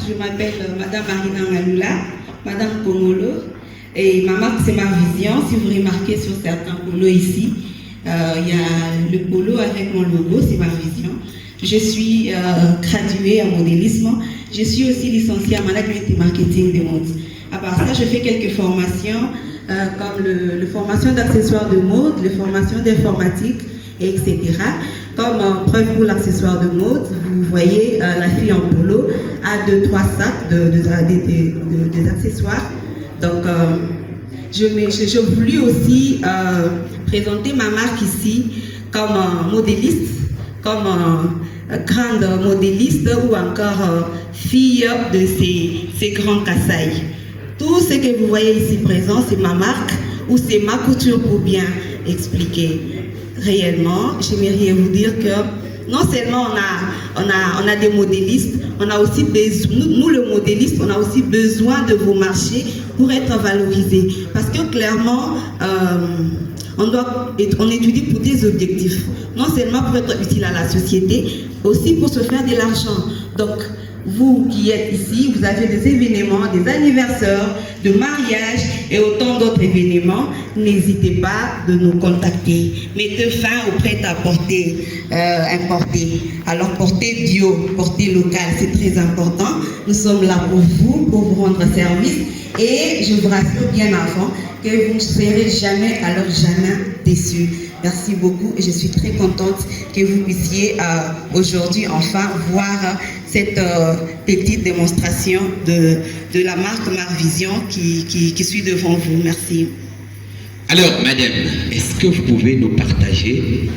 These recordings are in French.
je m'appelle Madame Marina Ngalula, Madame Komolo, et ma marque c'est ma vision. Si vous remarquez sur certains polos ici, il y a le polo avec mon logo, c'est ma vision. Je suis graduée en modélisme, je suis aussi licenciée en management et marketing des modes. À part ça, je fais quelques formations comme le formation d'accessoires de mode, les formations d'informatique, etc. Comme preuve pour l'accessoire de mode, vous voyez la fille en polo a 2-3 sacs des accessoires. Donc, je voulais aussi présenter ma marque ici comme modéliste, comme grande modéliste ou encore fille de ces grands Kasaï. Tout ce que vous voyez ici présent, c'est ma marque ou c'est ma couture pour bien expliquer. Réellement, j'aimerais vous dire que non seulement on a des modélistes, on a aussi besoin, nous le modéliste, on a aussi besoin de vos marchés pour être valorisés. Parce que clairement, on étudie pour des objectifs. Non seulement pour être utile à la société, aussi pour se faire de l'argent. Donc, vous qui êtes ici, vous avez des événements, des anniversaires, de mariages et autant d'autres événements. N'hésitez pas de nous contacter. Mettez fin au prêt-à-porter importé. Alors portez bio, portez local, c'est très important. Nous sommes là pour vous rendre service. Et je vous rassure bien avant que vous ne serez jamais, alors jamais déçus. Merci beaucoup et je suis très contente que vous puissiez aujourd'hui enfin voir cette petite démonstration de la marque Marvision qui suit devant vous. Merci. Alors, madame, est-ce que vous pouvez nous partager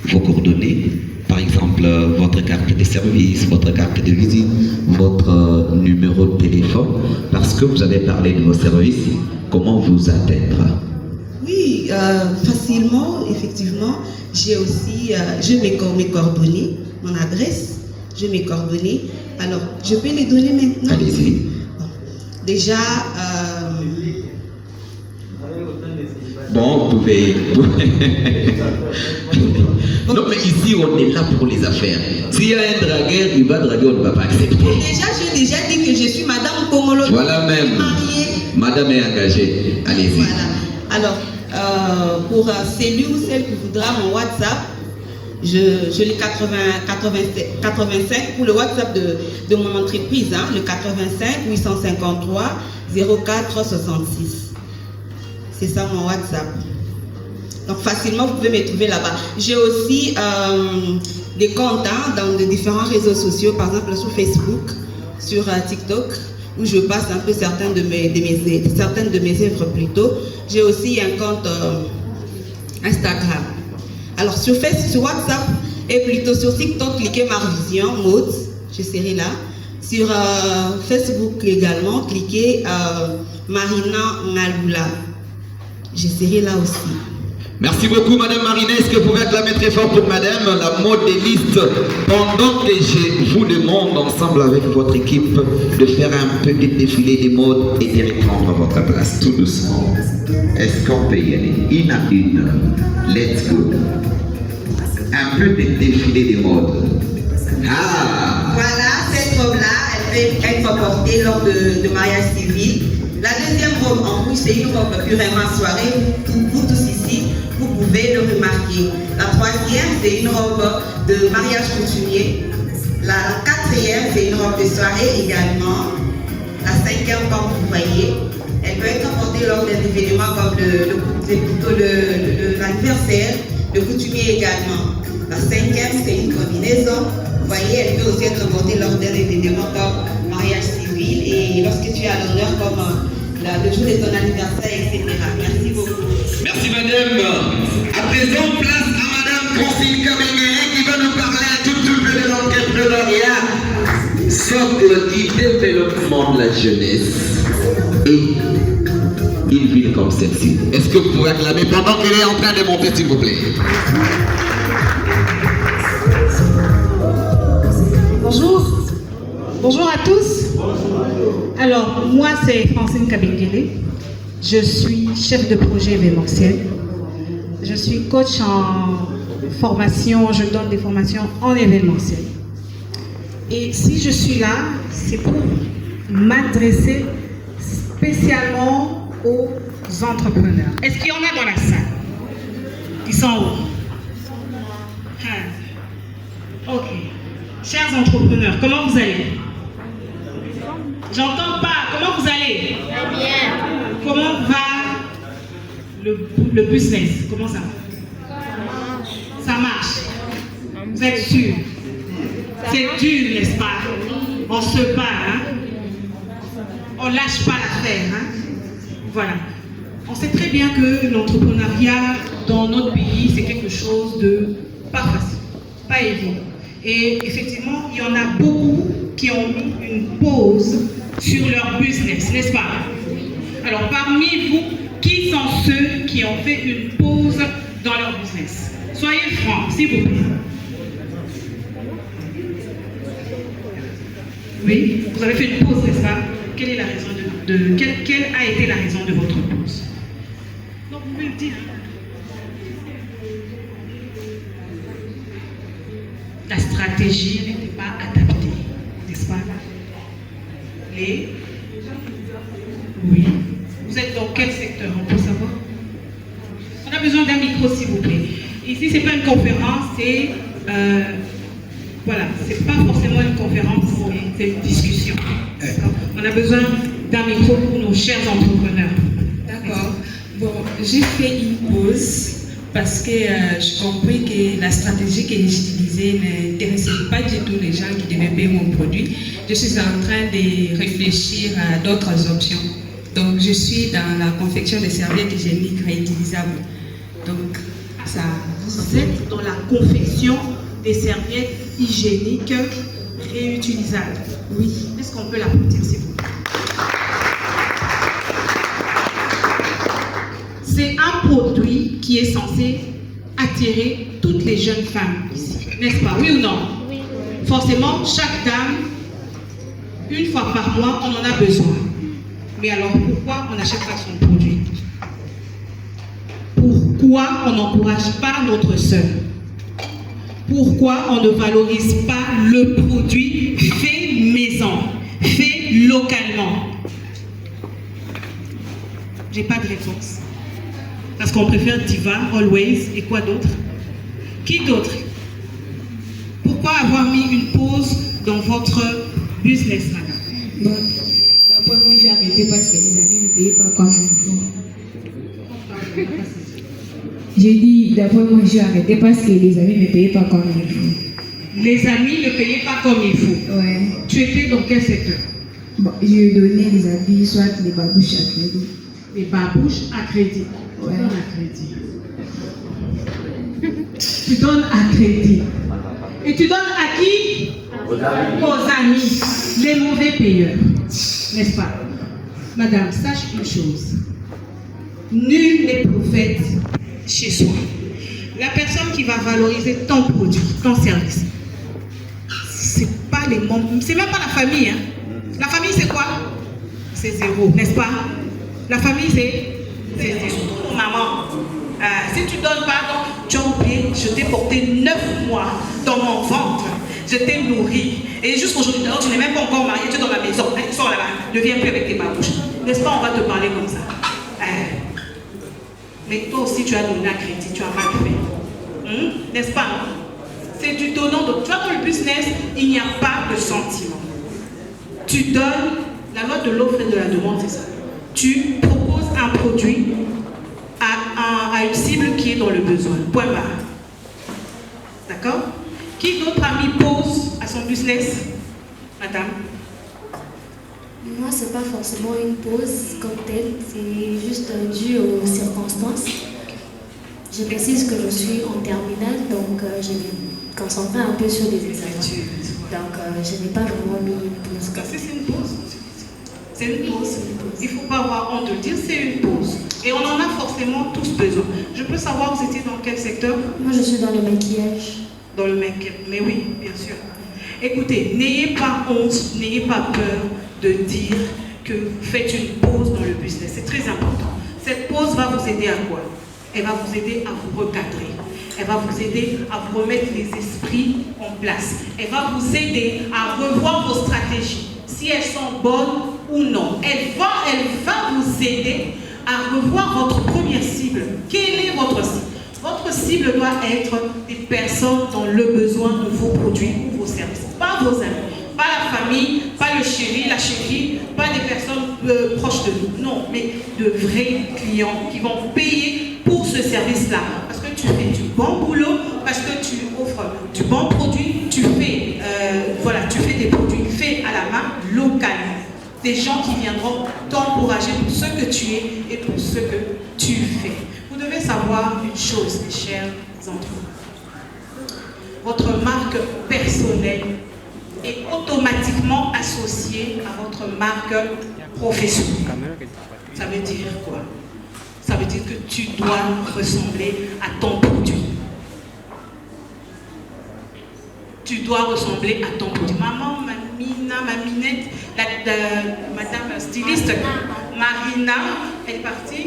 vos coordonnées? Par exemple, votre carte de service, votre carte de visite, votre numéro de téléphone, parce que vous avez parlé de vos services, comment vous atteindre? Oui, facilement, effectivement. J'ai aussi mes coordonnées, mon adresse, j'ai mes coordonnées. Alors, je peux les donner maintenant. Allez-y. Bon. Déjà, bon, vous pouvez... Non, mais ici, on est là pour les affaires. S'il y a un dragueur, il va draguer, on ne va pas accepter. Déjà, j'ai déjà dit que je suis Madame Komolo. Voilà même. Mariée. Madame est engagée. Allez-y. Voilà. Alors, pour celui ou celle qui voudra mon WhatsApp, je l'ai 85 pour le WhatsApp de mon entreprise, hein, le 85 853 04 66. C'est ça mon WhatsApp. Donc facilement vous pouvez me trouver là-bas. J'ai aussi des comptes dans de différents réseaux sociaux, par exemple sur Facebook, sur TikTok, où je passe un peu certaines de mes œuvres plutôt. J'ai aussi un compte Instagram. Alors sur WhatsApp et plutôt sur TikTok, cliquez Marvision Mode, je serai là. Sur Facebook également, cliquez Marina Ngalula, je serai là aussi. Merci beaucoup, Madame Marina. Est-ce que vous pouvez acclamer très fort pour Madame la modéliste? Pendant que je vous demande, ensemble avec votre équipe, de faire un petit défilé des modes et de reprendre votre place tout doucement. Est-ce qu'on peut y aller? Une à une. Let's go. Un peu de défilé des modes. Ah! Voilà, cette robe-là, elle peut être portée lors de mariage civil. La deuxième robe en rouge, c'est une robe purement soirée. Vous tous ici, vous pouvez le remarquer. La troisième, c'est une robe de mariage coutumier. La quatrième, c'est une robe de soirée également. La cinquième, comme vous voyez, elle peut être portée lors des événements comme l'anniversaire, le coutumier également. La cinquième, c'est une combinaison. Vous voyez, elle peut aussi être portée lors d'un événement comme mariage civil et lorsque tu as l'honneur comme le jour de ton anniversaire, etc. Merci beaucoup. Merci madame. À présent, place à madame Francine Kamengere qui va nous parler un tout petit peu de l'entrepreneuriat, socle du développement de la jeunesse et une ville comme celle-ci. Est-ce que vous pouvez acclamer pendant qu'elle est en train de monter, s'il vous plaît? Bonjour. Bonjour à tous. Alors, moi, c'est Francine Kabengele. Je suis chef de projet événementiel. Je suis coach en formation. Je donne des formations en événementiel. Et si je suis là, c'est pour m'adresser spécialement aux entrepreneurs. Est-ce qu'il y en a dans la salle? Ils sont où? Ok. Chers entrepreneurs, comment vous allez? J'entends pas. Comment vous allez? Très bien. Comment va le business? Comment ça va? Ça marche. Vous êtes sûr? C'est dur, n'est-ce pas? On se bat, hein? On lâche pas l'affaire, hein? Voilà. On sait très bien que l'entrepreneuriat dans notre pays, c'est quelque chose de pas facile, pas évident. Et effectivement, il y en a beaucoup qui ont mis une pause sur leur business, n'est-ce pas? Alors, parmi vous, qui sont ceux qui ont fait une pause dans leur business? Soyez francs, s'il vous plaît. Oui, vous avez fait une pause, n'est-ce pas? Quelle est la raison quelle a été la raison de votre pause? Donc, vous pouvez le dire. La stratégie n'était pas adaptée, n'est-ce pas? Oui. Vous êtes dans quel secteur, on peut savoir? On a besoin d'un micro, s'il vous plaît. Ici, ce n'est pas une conférence, c'est... voilà, c'est pas forcément une conférence, c'est une discussion. On a besoin d'un micro pour nos chers entrepreneurs. D'accord. Bon, j'ai fait une pause parce que je compris que la stratégie que j'utilisais n'intéressait pas du tout les gens qui devaient payer mon produit. Je suis en train de réfléchir à d'autres options. Donc, je suis dans la confection de serviettes hygiéniques réutilisables. Donc, ça... Vous êtes dans la confection des serviettes hygiéniques réutilisables. Oui. Est-ce qu'on peut l'applaudir, s'il vous plaît? C'est un produit qui est censé attirer toutes les jeunes femmes ici, n'est-ce pas? Oui ou non? Oui. Forcément, chaque dame, une fois par mois, on en a besoin. Mais alors, pourquoi on n'achète pas son produit? Pourquoi on n'encourage pas notre sœur? Pourquoi on ne valorise pas le produit fait maison, fait localement? J'ai pas de réponse. Parce qu'on préfère Diva, Always et quoi d'autre? Qui d'autre? Pourquoi avoir mis une pause dans votre business, madame? Bon, d'abord, moi j'ai arrêté parce que les amis ne me payaient pas comme il faut. J'ai dit, d'abord, moi j'ai arrêté parce que les amis ne me payaient pas comme il faut. Les amis ne payaient pas comme il faut? Ouais. Tu étais dans quel secteur? Bon, je donnais les habits, soit les babouches à crédit. Les babouches à crédit. Ouais. Tu donnes à crédit. Tu donnes à crédit. Et tu donnes à qui? Aux amis. Les mauvais payeurs. N'est-ce pas? Madame, sache une chose. Nul n'est prophète chez soi. La personne qui va valoriser ton produit, ton service, c'est pas les membres, c'est même pas la famille. Hein. La famille, c'est quoi? C'est zéro, n'est-ce pas? La famille, c'est surtout maman. Si tu ne donnes pas, donc tu as oublié, je t'ai porté 9 mois dans mon ventre. Je t'ai nourri. Et jusqu'aujourd'hui, tu n'es même pas encore marié, tu es dans la maison. Sors là-bas, ne viens plus avec tes babouches. N'est-ce pas, on va te parler comme ça. Mais toi aussi, tu as donné à crédit, tu as mal fait. N'est-ce pas? C'est du donnant. Donc, tu vois, dans le business, il n'y a pas de sentiment. Tu donnes, la loi de l'offre et de la demande, c'est ça. Tu proposes un produit à une cible qui est dans le besoin. Point barre. D'accord? Qui d'autre a mis pause à son business? Madame? Moi, ce n'est pas forcément une pause comme telle, c'est juste dû aux circonstances. Je précise que je suis en terminale, donc je vais me concentrer un peu sur les examens. Donc, je n'ai pas vraiment mis une pause. C'est une pause. C'est une pause. Il ne faut pas avoir honte de le dire, c'est une pause. Et on en a forcément tous besoin. Je peux savoir, vous étiez dans quel secteur? Moi, je suis dans le maquillage. Dans le make-up, mais oui, bien sûr. Écoutez, n'ayez pas honte, n'ayez pas peur de dire que vous faites une pause dans le business. C'est très important. Cette pause va vous aider à quoi? Elle va vous aider à vous recadrer. Elle va vous aider à vous remettre les esprits en place. Elle va vous aider à revoir vos stratégies. si elles sont bonnes ou non. Elle va vous aider à revoir votre première cible. Quelle est votre cible? Votre cible doit être des personnes dans le besoin de vos produits ou vos services. Pas vos amis, pas la famille, pas le chéri, la chérie, pas des personnes proches de nous. Non, mais de vrais clients qui vont payer pour ce service-là. Parce que tu fais du bon boulot, parce que tu offres du bon produit, tu fais, tu fais des produits faits à la main, localement. Des gens qui viendront t'encourager pour ce que tu es et pour ce que tu fais. Vous devez savoir une chose, mes chers entrepreneurs. Votre marque personnelle est automatiquement associée à votre marque professionnelle. Ça veut dire quoi? Ça veut dire que tu dois ressembler à ton produit. Tu dois ressembler à ton produit. Maman, Maminette, madame styliste, Marina, elle est partie.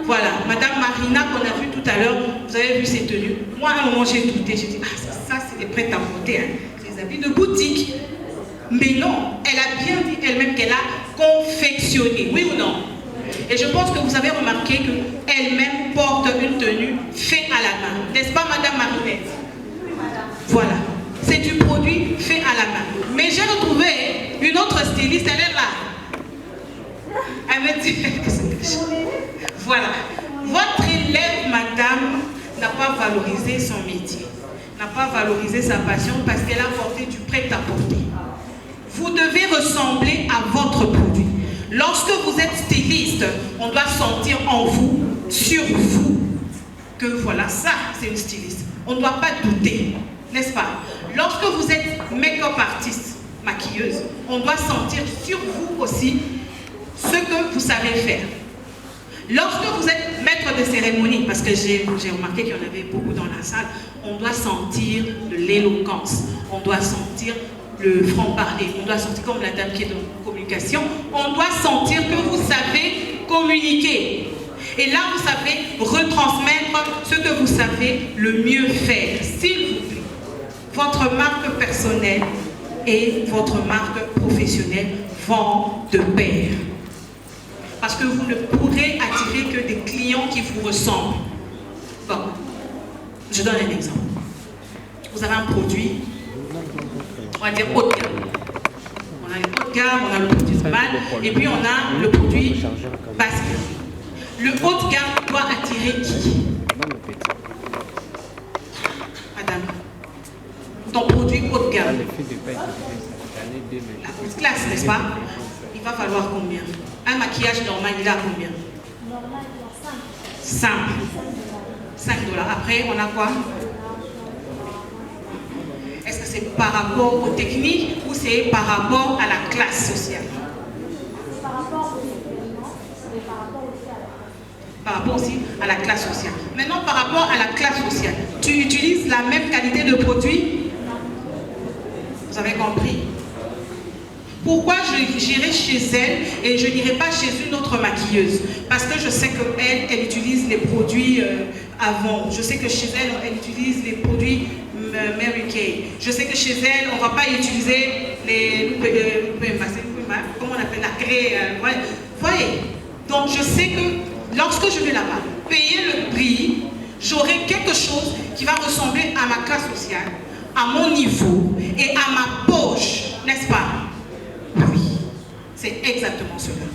Voilà, madame Marina qu'on a vu tout à l'heure, vous avez vu ses tenues. Moi, à un moment, j'ai douté. J'ai dit, ça, c'est des prêt-à-porter, hein. C'est des habits de boutique. Mais non, elle a bien dit elle-même qu'elle a confectionné. Oui ou non? Et je pense que vous avez remarqué qu'elle-même porte une tenue faite à la main. N'est-ce pas, madame Marinette? Voilà. C'est du produit fait à la main. Mais j'ai retrouvé une autre styliste, elle est là. Elle me dit que c'est... Voilà. Votre élève, madame, n'a pas valorisé son métier, n'a pas valorisé sa passion parce qu'elle a porté du prêt-à-porter. Vous devez ressembler à votre produit. Lorsque vous êtes styliste, on doit sentir en vous, sur vous, que voilà, ça, c'est une styliste. On ne doit pas douter, n'est-ce pas? Lorsque vous êtes make-up artiste, maquilleuse, on doit sentir sur vous aussi ce que vous savez faire. Lorsque vous êtes maître de cérémonie, parce que j'ai remarqué qu'il y en avait beaucoup dans la salle, on doit sentir de l'éloquence, on doit sentir le franc-parler, on doit sentir comme la dame qui est dans la communication, on doit sentir que vous savez communiquer. Et là, vous savez retransmettre ce que vous savez le mieux faire. S'il vous plaît, votre marque personnelle et votre marque professionnelle vont de pair. Parce que vous ne pourrez attirer que des clients qui vous ressemblent. Bon, je donne un exemple. Vous avez un produit, on va dire haut de gamme. On a le haut de gamme, on a le produit normal, et puis on a le produit basse gamme. Le haut de gamme doit attirer qui? Madame, ton produit haut de gamme. La haute classe, n'est-ce pas? Il va falloir combien? Un maquillage normal, il a combien? Normal, 5. 5 $. Après, on a quoi? Est-ce que c'est par rapport aux techniques ou c'est par rapport à la classe sociale? Par rapport aux événements et par rapport aussi à la classe. Par rapport aussi à la classe sociale. Maintenant, par rapport à la classe sociale, tu utilises la même qualité de produit? Vous avez compris? Pourquoi j'irai chez elle et je n'irai pas chez une autre maquilleuse? Parce que je sais qu'elle utilise les produits avant. Je sais que chez elle, elle utilise les produits Mary Kay. Je sais que chez elle, on ne va pas utiliser les... comment on appelle la clé. Voyez. Donc je sais que lorsque je vais là-bas, payer le prix, j'aurai quelque chose qui va ressembler à ma classe sociale, à mon niveau et à ma poche, n'est-ce pas? Oui, c'est exactement cela.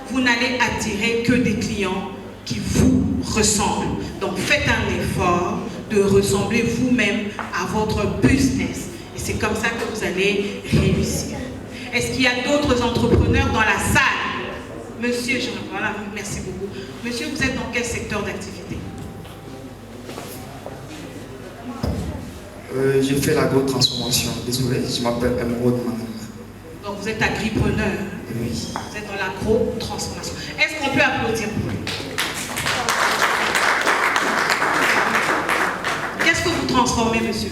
Vous n'allez attirer que des clients qui vous ressemblent. Donc faites un effort de ressembler vous-même à votre business. Et c'est comme ça que vous allez réussir. Est-ce qu'il y a d'autres entrepreneurs dans la salle? Monsieur, voilà, merci beaucoup. Monsieur, vous êtes dans quel secteur d'activité? Je fais l'agro-transformation. Désolé, je m'appelle Emeraude Manama. Donc vous êtes agripreneur. Oui. Vous êtes dans l'agro-transformation. Est-ce qu'on peut applaudir pour lui? Qu'est-ce que vous transformez, monsieur?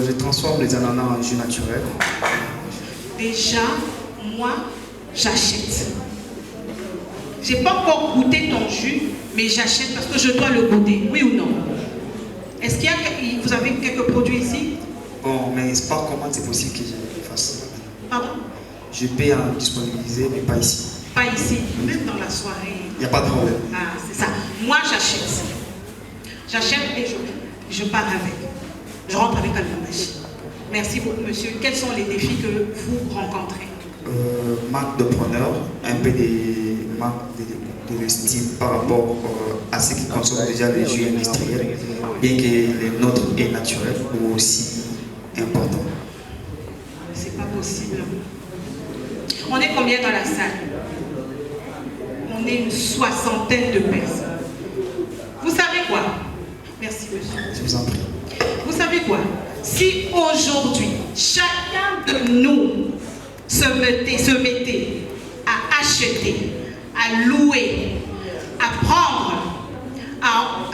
Je transforme les ananas en jus naturel. Déjà, moi, j'achète. Je n'ai pas encore goûté ton jus, mais j'achète parce que je dois le goûter. Oui ou non? Est-ce qu'il y a... Vous avez quelques produits ici? Bon, mais c'est pas comment c'est possible que je fasse. Pardon? Je peux en disponibiliser, mais pas ici. Pas ici, même dans la soirée. Il n'y a pas de problème. Ah, c'est ça. Moi, j'achète. J'achète et je pars avec. Je rentre avec un machine. Merci beaucoup, monsieur. Quels sont les défis que vous rencontrez? Manque de preneurs, un peu de manque de style par rapport à ce qui consomme déjà les jus industriels, bien que le nôtre est naturel ou aussi important. C'est pas possible. On est combien dans la salle? On est une 60aine de personnes. Vous savez quoi? Merci, monsieur. Je vous en prie. Vous savez quoi? Si aujourd'hui, chacun de nous se mettait à acheter, à louer, à prendre, à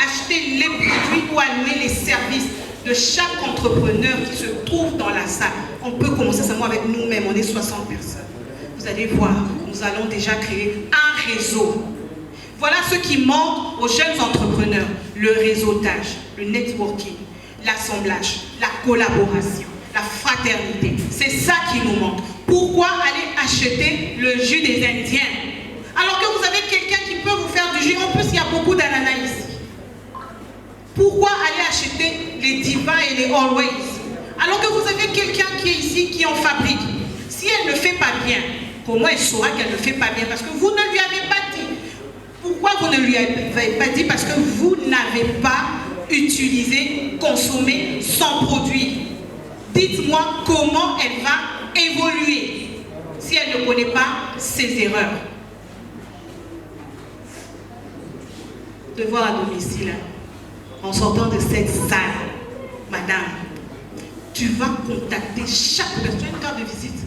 acheter les produits ou à louer les services de chaque entrepreneur qui se trouve dans la salle, on peut commencer seulement avec nous-mêmes, on est 60 personnes. Vous allez voir, nous allons déjà créer un réseau. Voilà ce qui manque aux jeunes entrepreneurs, le réseautage, le networking, l'assemblage, la collaboration, la fraternité. C'est ça qui nous manque. Pourquoi aller acheter le jus des Indiens alors que vous avez quelqu'un qui peut vous faire du jus? En plus, il y a beaucoup d'ananas ici. Pourquoi aller acheter les Diva et les Always alors que vous avez quelqu'un qui est ici, qui en fabrique? Si elle ne fait pas bien, comment elle saura qu'elle ne fait pas bien? Parce que vous ne lui avez pas dit. Pourquoi vous ne lui avez pas dit? Parce que vous n'avez pas utilisé, consommé son produit. Dites-moi comment elle va évoluer si elle ne connaît pas ses erreurs. Devoir à domicile, en sortant de cette salle, madame, tu vas contacter chaque personne. Tu as une carte de visite.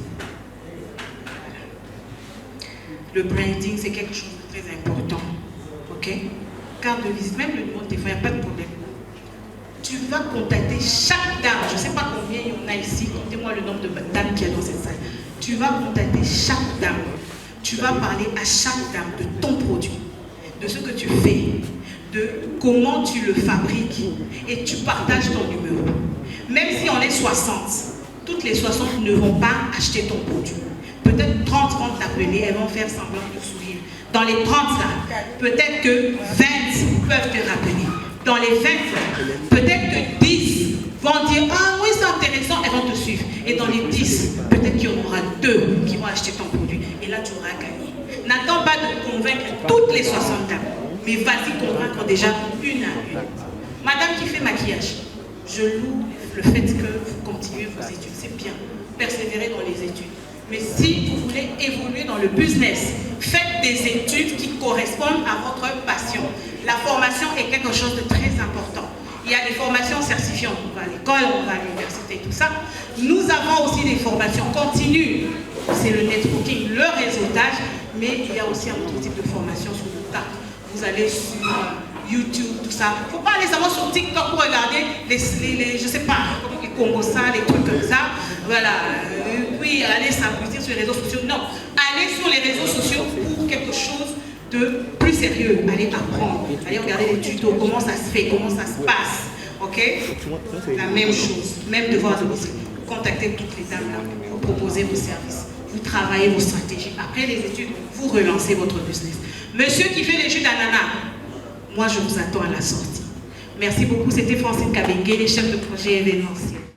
Le branding, c'est quelque chose de très important. Ok? Carte de visite, même le numéro de téléphone, il n'y a pas de problème. Tu vas contacter chaque dame. Je ne sais pas combien il y en a ici. Comptez-moi le nombre de dames qu'il y a dans cette salle. Tu vas contacter chaque dame. Tu vas parler à chaque dame de ton produit, de ce que tu fais, de comment tu le fabriques, et tu partages ton numéro. Même si on est 60, toutes les 60 ne vont pas acheter ton produit. Peut-être 30 vont t'appeler, elles vont faire semblant de sourire. Dans les 30 là, peut-être que 20 peuvent te rappeler. Dans les 20 là, peut-être que 10 vont dire « Ah oui, c'est intéressant », elles vont te suivre. Et dans les 10, peut-être qu'il y en aura 2 qui vont acheter ton produit. Et là, tu auras gagné. N'attends pas de convaincre toutes les 60 dames, mais vas-y convaincre déjà une à une. Madame qui fait maquillage, je loue le fait que vous continuez vos études. C'est bien, persévérez dans les études. Mais si vous voulez évoluer dans le business, faites des études qui correspondent à votre passion. La formation est quelque chose de très important. Il y a des formations certifiantes. On va à l'école, on va à l'université, tout ça. Nous avons aussi des formations continues. C'est le networking, le réseautage, mais il y a aussi un autre type de formation sur le tas. Vous allez sur YouTube, tout ça. Il ne faut pas aller seulement sur TikTok pour regarder les je ne sais pas, les Congo ça, les trucs comme ça. Voilà. Oui, allez s'abrutir sur les réseaux sociaux. Non, allez sur les réseaux sociaux pour quelque chose de plus sérieux. Allez apprendre, allez regarder les tutos, comment ça se fait, comment ça se passe. Ok? La même chose, même devoir de domicile. Contactez toutes les dames là, vous proposez vos services, vous travaillez vos stratégies. Après les études, vous relancez votre business. Monsieur qui fait les jus d'ananas, moi je vous attends à la sortie. Merci beaucoup, c'était Francine Kabengele, chef de projet événementiel.